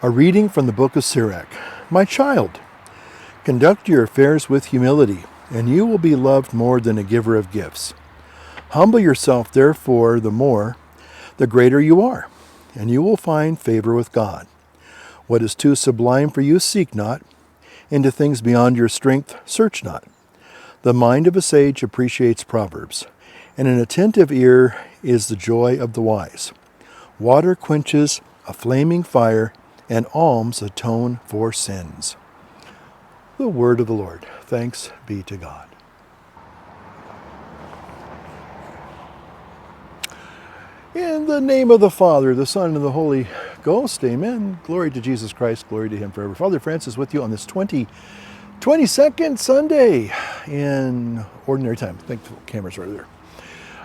A reading from the book of Sirach. My child, conduct your affairs with humility, and you will be loved more than a giver of gifts. Humble yourself, therefore, the greater you are, and you will find favor with God. What is too sublime for you, seek not. Into things beyond your strength, search not. The mind of a sage appreciates proverbs, and an attentive ear is the joy of the wise. Water quenches a flaming fire, and alms atone for sins. The word of the Lord. Thanks be to God. In the name of the Father, the Son, and the Holy Ghost, amen. Glory to Jesus Christ, glory to Him forever. Father Francis with you on this 22nd Sunday in Ordinary Time. I think the camera's right there.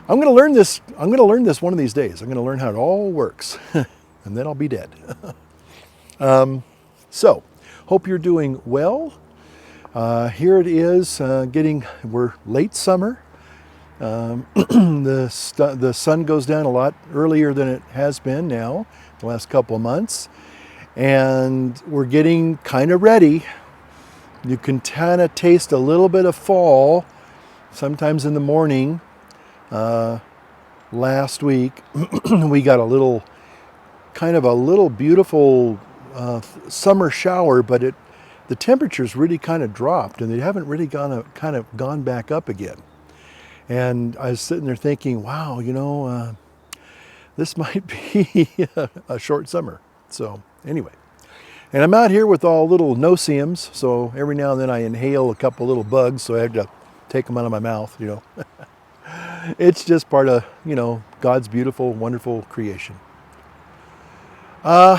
I'm going to learn this. I'm going to learn this one of these days. I'm going to learn how it all works, and then I'll be dead. So, hope you're doing well. Here it is, we're late summer. The sun goes down a lot earlier than it has been now, the last couple of months. And we're getting kind of ready. You can kind of taste a little bit of fall, sometimes in the morning. Last week, we got a little beautiful summer shower, but the temperatures really kind of dropped, and they haven't really gone back up again. And I was sitting there thinking, wow, this might be a short summer. So anyway, and I'm out here with all little no-see-ums, so every now and then I inhale a couple little bugs, so I have to take them out of my mouth, It's just part of, God's beautiful, wonderful creation.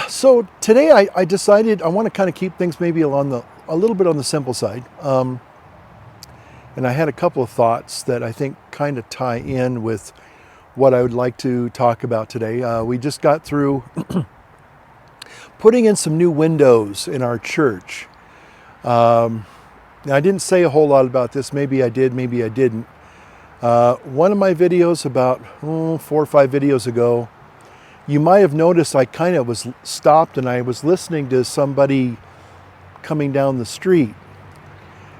So today I decided I want to kind of keep things maybe a little bit on the simple side. And I had a couple of thoughts that I think kind of tie in with what I would like to talk about today. We just got through putting in some new windows in our church. Now I didn't say a whole lot about this. Maybe I did, maybe I didn't. One of my videos about 4 or 5 videos ago, you might have noticed I kind of was stopped and I was listening to somebody coming down the street.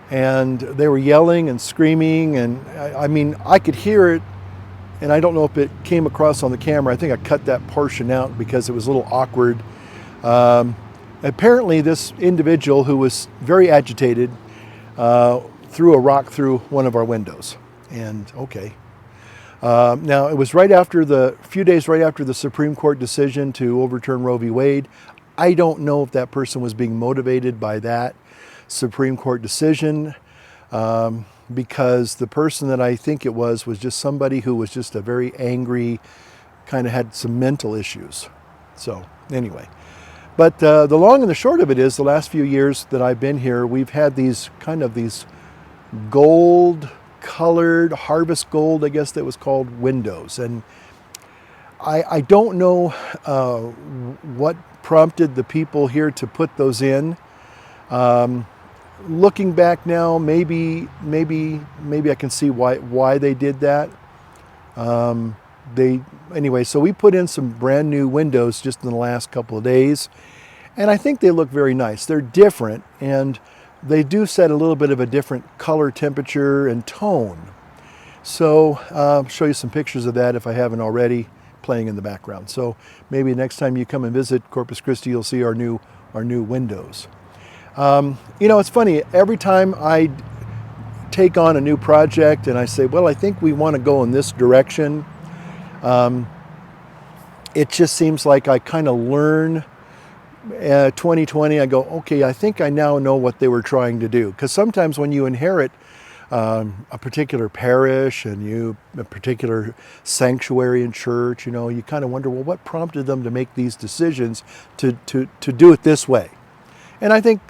And they were yelling and screaming, and I could hear it, and I don't know if it came across on the camera. I think I cut that portion out because it was a little awkward. Apparently this individual, who was very agitated, threw a rock through one of our windows. And okay. Now, it was a few days right after the Supreme Court decision to overturn Roe v. Wade. I don't know if that person was being motivated by that Supreme Court decision, because the person that I think it was just somebody who was just a very angry, kind of had some mental issues. So anyway, but the long and the short of it is, the last few years that I've been here, we've had these gold colored, harvest gold, I guess that was called, windows. And I don't know what prompted the people here to put those in. Looking back now, maybe I can see why they did that. Anyway, so we put in some brand new windows just in the last couple of days, and I think they look very nice. They're different, and they do set a little bit of a different color, temperature, and tone. So I'll show you some pictures of that if I haven't already, playing in the background. So maybe next time you come and visit Corpus Christi, you'll see our new windows. It's funny, every time I take on a new project and I say, well, I think we want to go in this direction, it just seems like I kind of learn. 2020, I go, okay, I think I now know what they were trying to do. Because sometimes when you inherit a particular parish and a particular sanctuary in church, you kind of wonder, well, what prompted them to make these decisions to do it this way? And I think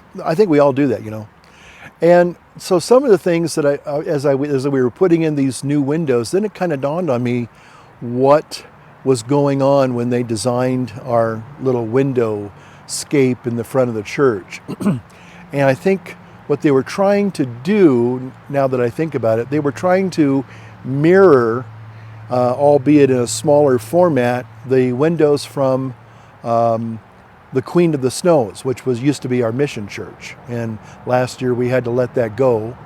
we all do that, And so some of the things that as we were putting in these new windows, then it kind of dawned on me what was going on when they designed our little window scape in the front of the church. And I think what they were trying to do, now that I think about it, they were trying to mirror, albeit in a smaller format, the windows from the Queen of the Snows, which used to be our mission church. And last year we had to let that go,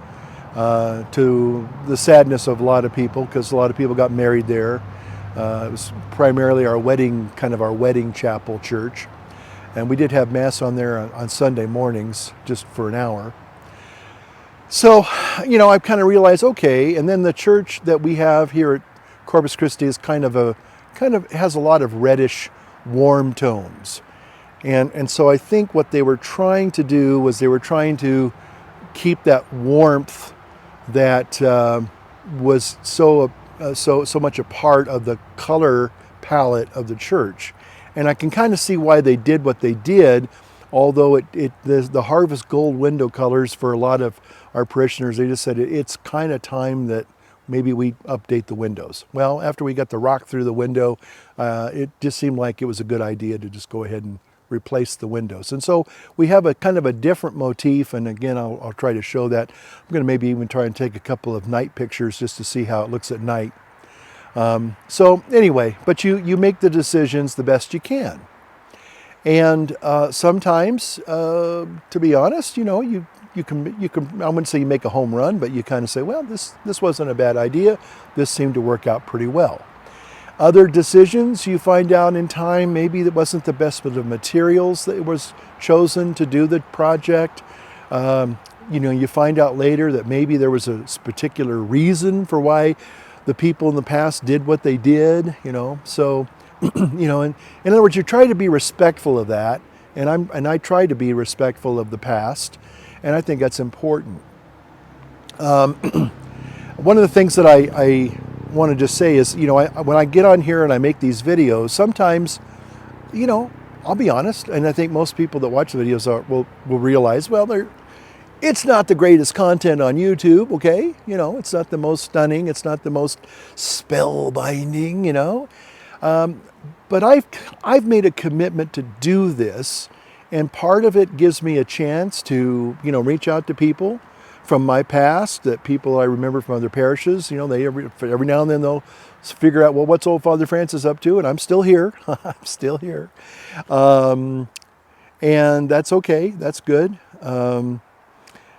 to the sadness of a lot of people, because a lot of people got married there. It was primarily our wedding chapel church. And we did have Mass on there on Sunday mornings, just for an hour. So, I've kind of realized, okay, and then the church that we have here at Corpus Christi is kind of has a lot of reddish, warm tones. And so I think what they were trying to do was they were trying to keep that warmth that was so much a part of the color palette of the church. And I can kind of see why they did what they did, although the harvest gold window colors for a lot of our parishioners, they just said it's kind of time that maybe we update the windows. Well, after we got the rock through the window, it just seemed like it was a good idea to just go ahead and replace the windows. And so we have a kind of a different motif, and again, I'll try to show that. I'm going to maybe even try and take a couple of night pictures just to see how it looks at night. So anyway, but you make the decisions the best you can. And sometimes, to be honest, you can, I wouldn't say you make a home run, but you kind of say, well, this wasn't a bad idea. This seemed to work out pretty well. Other decisions you find out in time, maybe it wasn't the best of the materials that was chosen to do the project. You find out later that maybe there was a particular reason for why the people in the past did what they did, So, in other words, you try to be respectful of that, and I try to be respectful of the past, and I think that's important. One of the things that I want to just say is, when I get on here and I make these videos, sometimes, I'll be honest, and I think most people that watch the videos will realize, well, it's not the greatest content on YouTube, okay? It's not the most stunning, it's not the most spellbinding, but I've made a commitment to do this, and part of it gives me a chance to, reach out to people from my past, that people I remember from other parishes. They every now and then they'll figure out, well, what's old Father Francis up to? And I'm still here. I'm still here. And that's okay. That's good. Me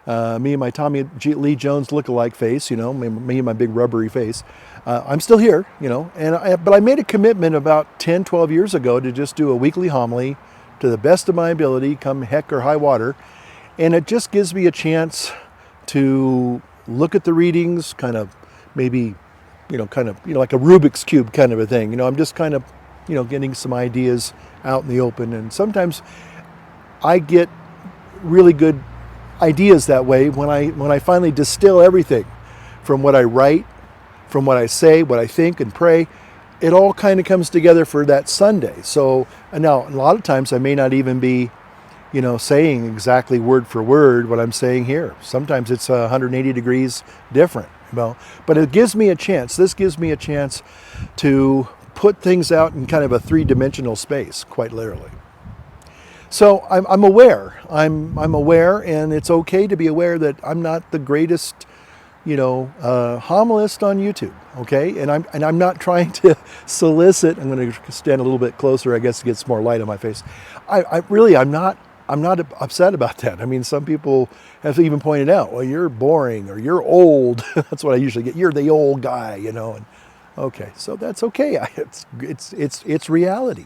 and my Tommy Lee Jones look-alike face, me and my big rubbery face. I'm still here, but I made a commitment about 10, 12 years ago to just do a weekly homily to the best of my ability, come heck or high water. And it just gives me a chance to look at the readings, kind of maybe, like a Rubik's Cube kind of a thing. I'm just kind of, getting some ideas out in the open. And sometimes I get really good ideas that way when I finally distill everything from what I write, from what I say, what I think and pray. It all kind of comes together for that Sunday. So now a lot of times I may not even be saying exactly word for word what I'm saying here. Sometimes it's 180 degrees different, but it gives me a chance. This gives me a chance to put things out in kind of a three-dimensional space, quite literally. So I'm aware. I'm aware, and it's okay to be aware that I'm not the greatest, homilist on YouTube. Okay, and I'm not trying to solicit. I'm going to stand a little bit closer, I guess, to get some more light on my face. I'm not upset about that. I mean, some people have even pointed out, well, you're boring or you're old. That's what I usually get. You're the old guy, And okay, so that's okay. It's reality,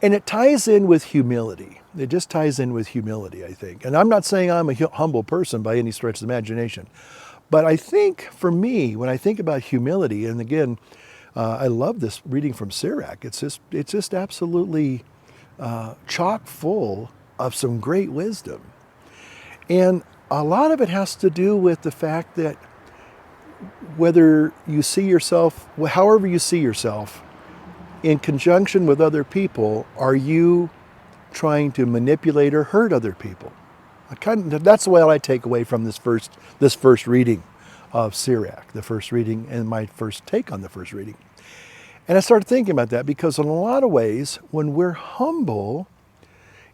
and it ties in with humility. It just ties in with humility, I think. And I'm not saying I'm a humble person by any stretch of the imagination, but I think for me, when I think about humility, and again, I love this reading from Sirach. It's just absolutely chock full of some great wisdom. And a lot of it has to do with the fact that whether you see yourself, however you see yourself, in conjunction with other people, are you trying to manipulate or hurt other people? That's what I take away from this first reading of Sirach, the first reading, and my first take on the first reading. And I started thinking about that because in a lot of ways, when we're humble,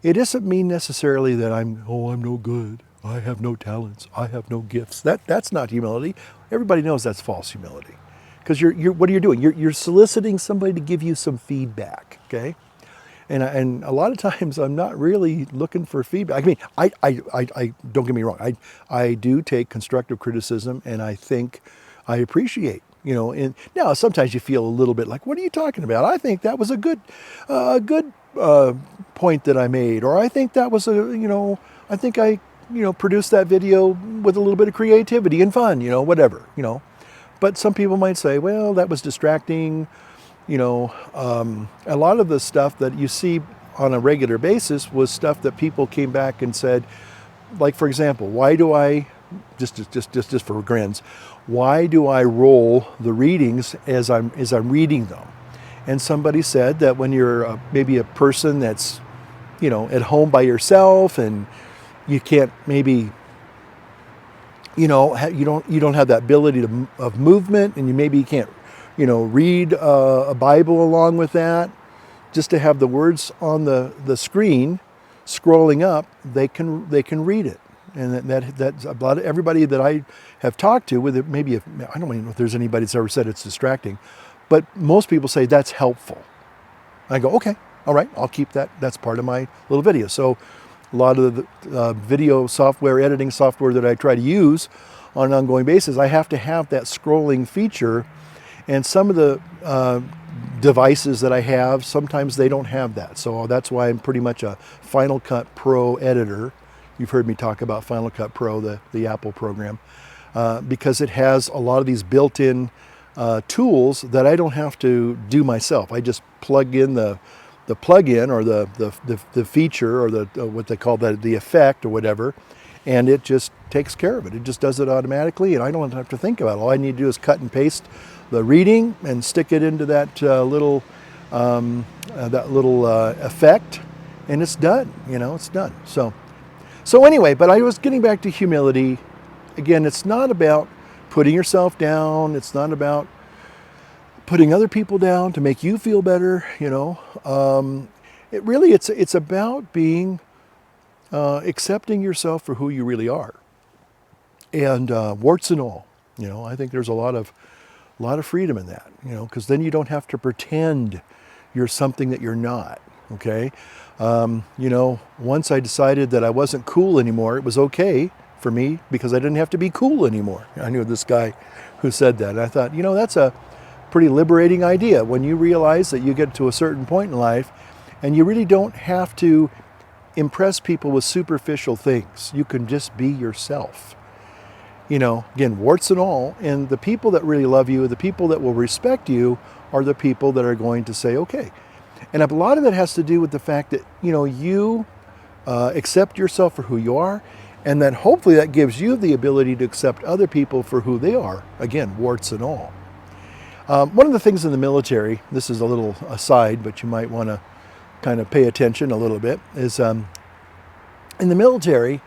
it doesn't mean necessarily that I'm no good. I have no talents. I have no gifts. That's not humility. Everybody knows that's false humility. Because you're what are you doing? You're soliciting somebody to give you some feedback, okay? And a lot of times I'm not really looking for feedback. I mean, I don't get me wrong. I do take constructive criticism, and I think I appreciate, and now sometimes you feel a little bit like, what are you talking about? I think that was a good point that I made, or I think that was I think I, produced that video with a little bit of creativity and fun, whatever. But some people might say, well, that was distracting. A lot of the stuff that you see on a regular basis was stuff that people came back and said, like, for example, why do I, just for grins, why do I roll the readings as I'm reading them? And somebody said that when you're maybe a person that's, at home by yourself, and you can't maybe, you don't have that ability of movement, and you maybe can't, read a Bible along with that. Just to have the words on the screen scrolling up, they can read it. And that's about everybody that I have talked to with it. Maybe I don't even know if there's anybody that's ever said it's distracting, but most people say that's helpful. I go, okay, all right, I'll keep that. That's part of my little video. So a lot of the video software, editing software that I try to use on an ongoing basis, I have to have that scrolling feature. And some of the devices that I have, sometimes they don't have that. So that's why I'm pretty much a Final Cut Pro editor. You've heard me talk about Final Cut Pro, the Apple program, because it has a lot of these built-in tools that I don't have to do myself. I just plug in the plug-in or the feature, or what they call the effect or whatever, and it just takes care of it. It just does it automatically, and I don't have to think about it. All I need to do is cut and paste the reading and stick it into that little effect, and it's done. It's done. So anyway, but I was getting back to humility. Again, it's not about putting yourself down. It's not about putting other people down to make you feel better. It's about being accepting yourself for who you really are, and warts and all. I think there's a lot of freedom in that. Because then you don't have to pretend you're something that you're not. Okay. Once I decided that I wasn't cool anymore, it was okay for me because I didn't have to be cool anymore. I knew this guy who said that, and I thought, that's a pretty liberating idea when you realize that you get to a certain point in life and you really don't have to impress people with superficial things. You can just be yourself. Again, warts and all, and the people that really love you, the people that will respect you, are the people that are going to say, okay. And a lot of that has to do with the fact that, you accept yourself for who you are, and then hopefully that gives you the ability to accept other people for who they are. Again, warts and all. One of the things in the military, this is a little aside, but you might want to kind of pay attention a little bit, is in the military,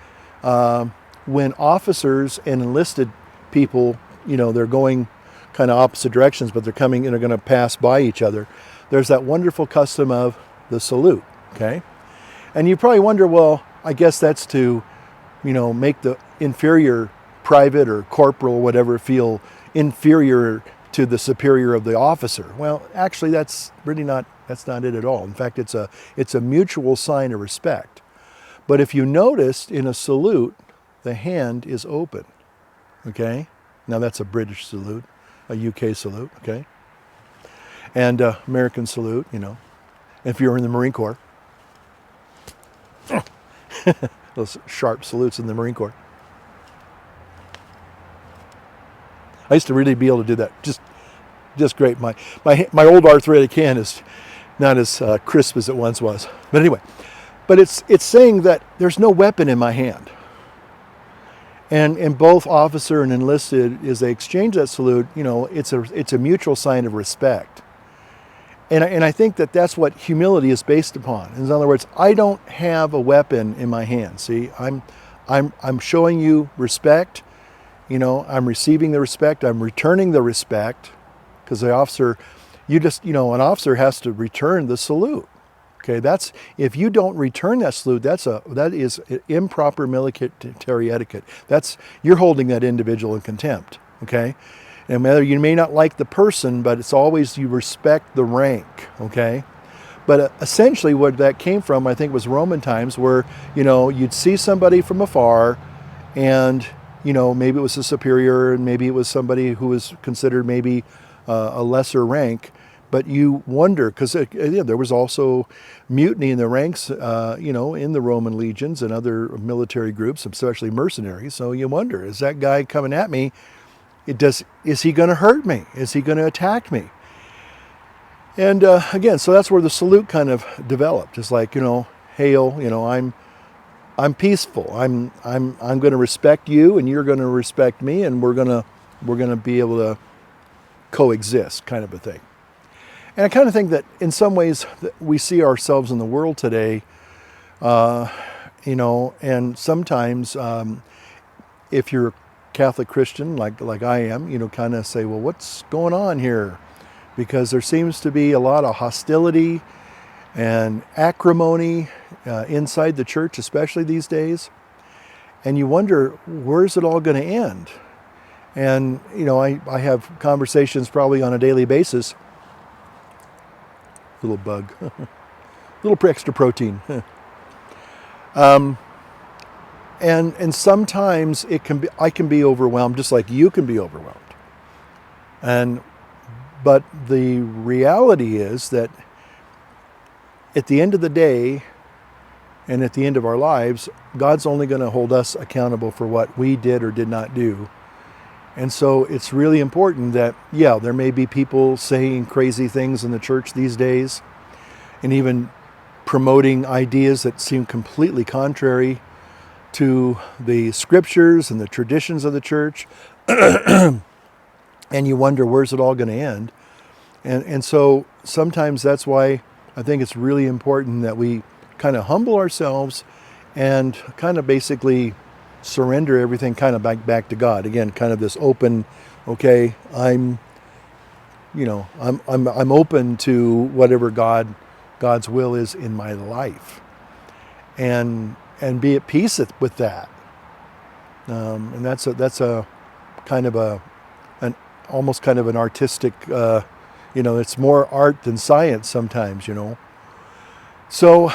when officers and enlisted people, they're going kind of opposite directions, but they're coming and they're going to pass by each other, there's that wonderful custom of the salute, okay? And you probably wonder, well, I guess that's to, make the inferior private or corporal or whatever feel inferior to the superior of the officer. Well, actually, that's not it at all. In fact, it's a mutual sign of respect. But if you noticed in a salute, the hand is open, okay? Now that's a British salute, a UK salute, okay? And American salute, if you're in the Marine Corps. Those sharp salutes in the Marine Corps. I used to really be able to do that, just great. My old arthritic hand is not as crisp as it once was. But anyway, it's saying that there's no weapon in my hand. And both officer and enlisted, as they exchange that salute, it's a mutual sign of respect. And I think that that's what humility is based upon. In other words, I don't have a weapon in my hand. See, I'm showing you respect. I'm receiving the respect. I'm returning the respect, because the officer, an officer has to return the salute. Okay, if you don't return that salute, that is improper military etiquette. You're holding that individual in contempt. Okay, and whether you may not like the person, but it's always you respect the rank. Okay, But essentially what that came from, I think, was Roman times, where, you'd see somebody from afar, and, maybe it was a superior, and maybe it was somebody who was considered maybe a lesser rank. But you wonder, because there was also mutiny in the ranks, in the Roman legions and other military groups, especially mercenaries. So you wonder, is that guy coming at me? Is he going to hurt me? Is he going to attack me? And again, so that's where the salute kind of developed. It's like, hail, I'm peaceful. I'm going to respect you, and you're going to respect me, and we're going to be able to coexist, kind of a thing. And I kind of think that in some ways we see ourselves in the world today, and sometimes if you're a Catholic Christian like I am, kind of say, well, what's going on here? Because there seems to be a lot of hostility and acrimony inside the church, especially these days. And you wonder, where's it all going to end? And, I have conversations probably on a daily basis. Little bug, little extra protein. And sometimes I can be overwhelmed, just like you can be overwhelmed. But the reality is that at the end of the day, and at the end of our lives, God's only going to hold us accountable for what we did or did not do. And so it's really important that, there may be people saying crazy things in the church these days, and even promoting ideas that seem completely contrary to the scriptures and the traditions of the church. And you wonder, where's it all going to end? And so sometimes that's why I think it's really important that we kind of humble ourselves and kind of basically surrender everything kind of back to God. Again, kind of this open, okay, I'm open to whatever God's will is in my life, and be at peace with that. And that's a kind of an almost kind of an artistic, it's more art than science sometimes, So,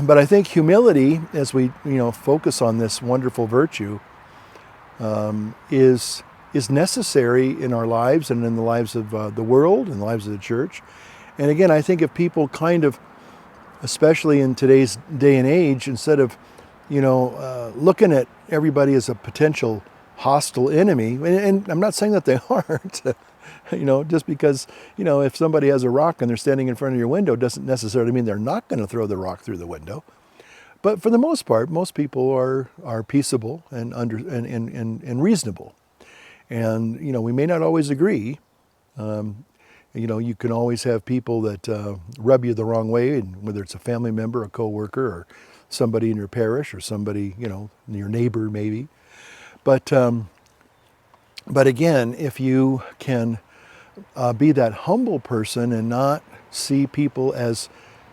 but I think humility, as we focus on this wonderful virtue, is necessary in our lives and in the lives of the world and the lives of the church. And again, I think if people kind of, especially in today's day and age, instead of looking at everybody as a potential hostile enemy, and I'm not saying that they aren't. Just because, if somebody has a rock and they're standing in front of your window doesn't necessarily mean they're not going to throw the rock through the window. But for the most part, most people are peaceable and reasonable. And, we may not always agree. You can always have people that rub you the wrong way, and whether it's a family member, a coworker, or somebody in your parish, or somebody, your neighbor maybe. But again, if you can be that humble person and not see people as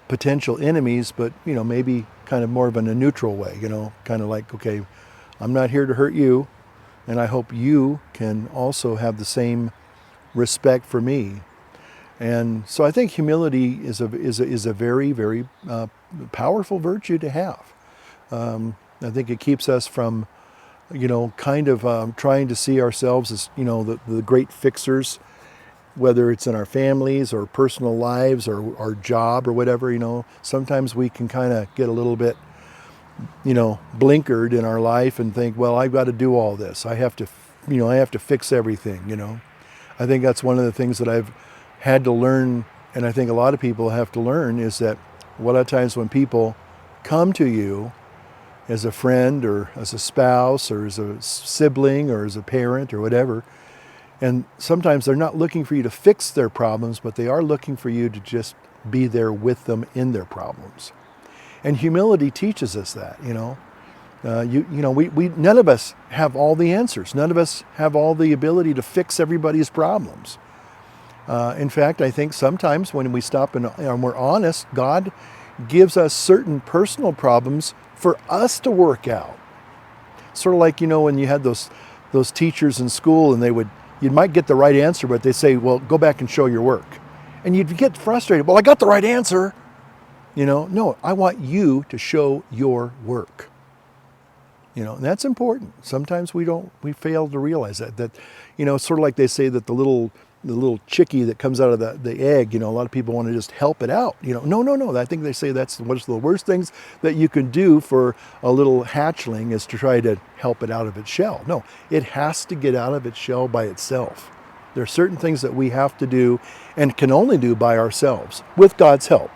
potential enemies, but maybe kind of more of in a neutral way, kind of like, okay, I'm not here to hurt you, and I hope you can also have the same respect for me. And so I think humility is a very, very powerful virtue to have. I think it keeps us from kind of trying to see ourselves as, the great fixers, whether it's in our families or personal lives or our job or whatever. Sometimes we can kind of get a little bit, blinkered in our life and think, well, I've got to do all this. I have to fix everything, I think that's one of the things that I've had to learn, and I think a lot of people have to learn, is that a lot of times when people come to you as a friend or as a spouse or as a sibling or as a parent or whatever, and sometimes they're not looking for you to fix their problems, but they are looking for you to just be there with them in their problems. And humility teaches us that, we none of us have all the answers. None of us have all the ability to fix everybody's problems. In fact, I think sometimes when we stop and we're honest, God gives us certain personal problems for us to work out. Sort of like, when you had those teachers in school and you might get the right answer, but they say, well, go back and show your work. And you'd get frustrated. Well, I got the right answer. No, I want you to show your work. And that's important. Sometimes we fail to realize that, it's sort of like they say that the little chickie that comes out of the egg, a lot of people want to just help it out. No. I think they say that's one of the worst things that you can do for a little hatchling is to try to help it out of its shell. No, it has to get out of its shell by itself. There are certain things that we have to do and can only do by ourselves with God's help,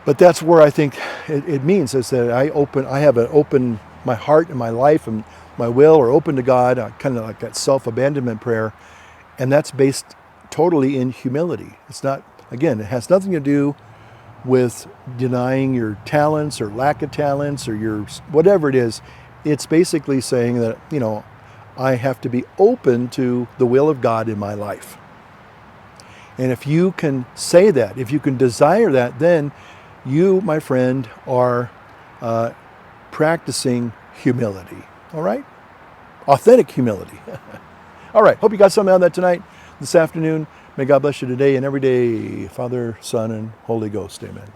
But that's where I think it means is that I have an open, my heart and my life and my will are open to God, kind of like that self-abandonment prayer. And that's based totally in humility. It's not, again, it has nothing to do with denying your talents or lack of talents or your whatever it is. It's basically saying that, I have to be open to the will of God in my life. And if you can say that, if you can desire that, then you, my friend, are practicing humility. All right? Authentic humility. All right. Hope you got something out of that tonight, this afternoon. May God bless you today and every day. Father, Son, and Holy Ghost. Amen.